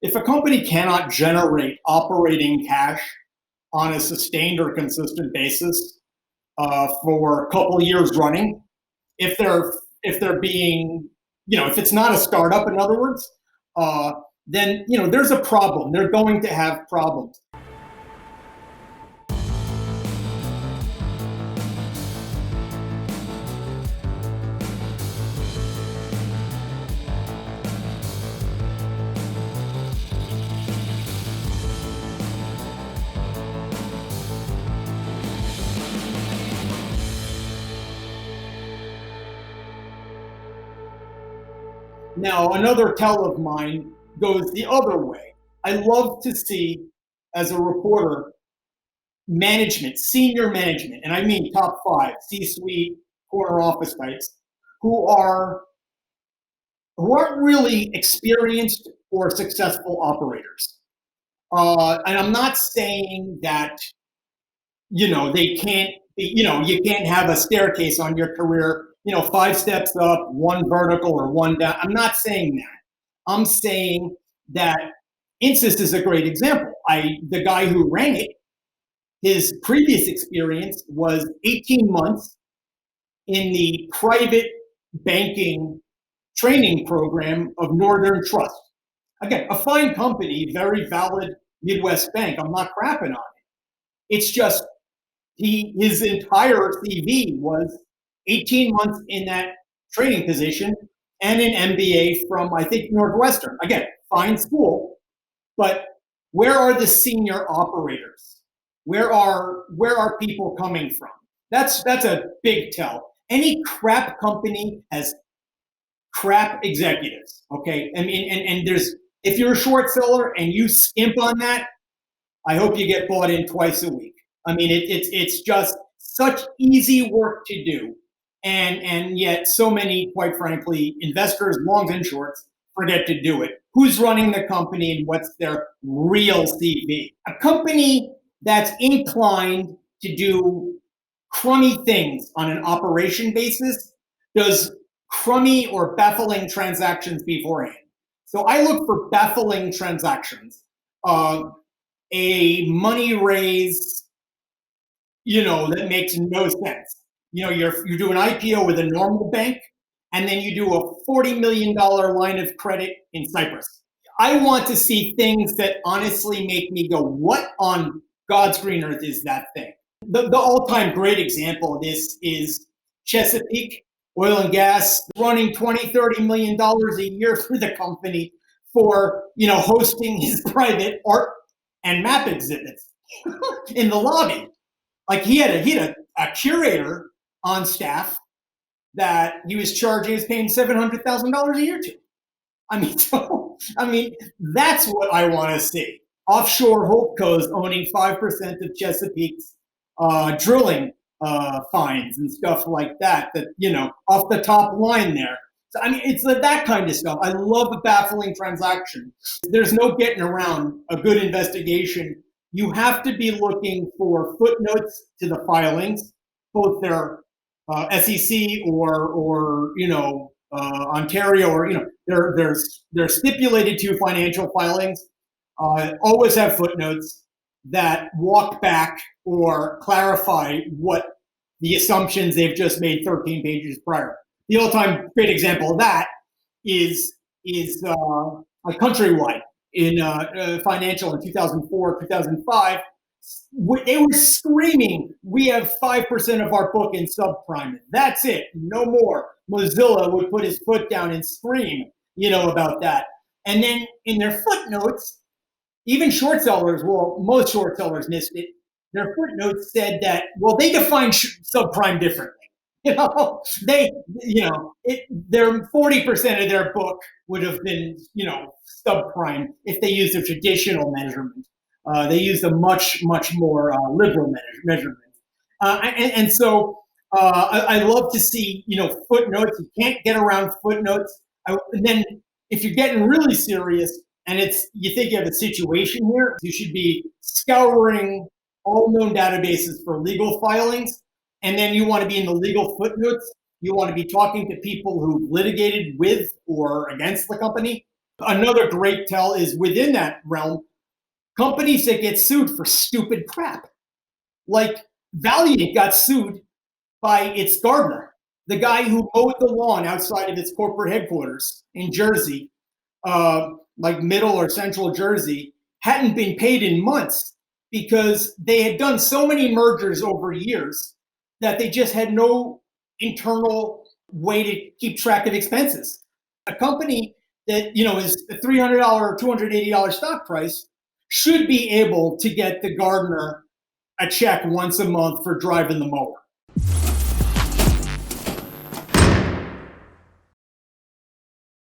If a company cannot generate operating cash on a sustained or consistent basis for a couple of years running, if they're being, if it's not a startup, in other words, uh, then there's a problem. They're going to have problems. Now, another tell of mine goes the other way. I love to see, as a reporter, management, senior management, and I mean top five, C-suite, corner office types, who are who aren't really experienced or successful operators. And I'm not saying that they can't. You can't have a staircase on your career. Five steps up, one vertical, or one down. I'm not saying that. I'm saying that Insys is a great example. The guy who ran it, his previous experience was 18 months in the private banking training program of Northern Trust. Again, a fine company, very valid Midwest bank. I'm not crapping on it. It's just his entire CV was 18 months in that training position and an MBA from, I think, Northwestern. Again, fine school, but where are the senior operators? Where are people coming from? That's a big tell. Any crap company has crap executives. Okay, I mean, and there's, if you're a short seller and you skimp on that, I hope you get bought in twice a week. I mean, it's just such easy work to do, and yet so many, quite frankly, investors, longs and shorts, forget to do it. Who's running the company and what's their real CV? A company that's inclined to do crummy things on an operation basis does crummy or baffling transactions beforehand. So I look for baffling transactions. A money raise, that makes no sense. You do an IPO with a normal bank, and then you do a $40 million line of credit in Cyprus. I want to see things that honestly make me go, what on God's green earth is that thing? The all-time great example of this is Chesapeake Oil and Gas, running $20-30 million a year for the company for, hosting his private art and map exhibits in the lobby. Like he had a curator on staff that he was paying $700,000 a year to. I mean, that's what I want to see. Offshore holdcos owning 5% of Chesapeake's drilling finds and stuff like that. Off the top line there. So I mean, it's that kind of stuff. I love a baffling transaction. There's no getting around a good investigation. You have to be looking for footnotes to the filings, both their SEC or Ontario, or they're stipulated to financial filings. Always have footnotes that walk back or clarify what the assumptions they've just made 13 pages prior. The all-time great example of that is a Countrywide in financial in 2004, 2005. They were screaming, we have 5% of our book in subprime. That's it, no more. Mozilla would put his foot down and scream, about that. And then in their footnotes, even short sellers, well, most short sellers missed it. Their footnotes said that, they define subprime differently. Their 40% of their book would have been, subprime if they used a traditional measurement. They used a much more liberal measurement. So I love to see, footnotes. You can't get around footnotes. And then if you're getting really serious and you think you have a situation here, you should be scouring all known databases for legal filings. And then you want to be in the legal footnotes. You want to be talking to people who litigated with or against the company. Another great tell is within that realm, companies that get sued for stupid crap. Like Valiant got sued by its gardener, the guy who mowed the lawn outside of its corporate headquarters in Jersey, like middle or central Jersey, hadn't been paid in months because they had done so many mergers over years that they just had no internal way to keep track of expenses. A company that is a $300 or $280 stock price should be able to get the gardener a check once a month for driving the mower.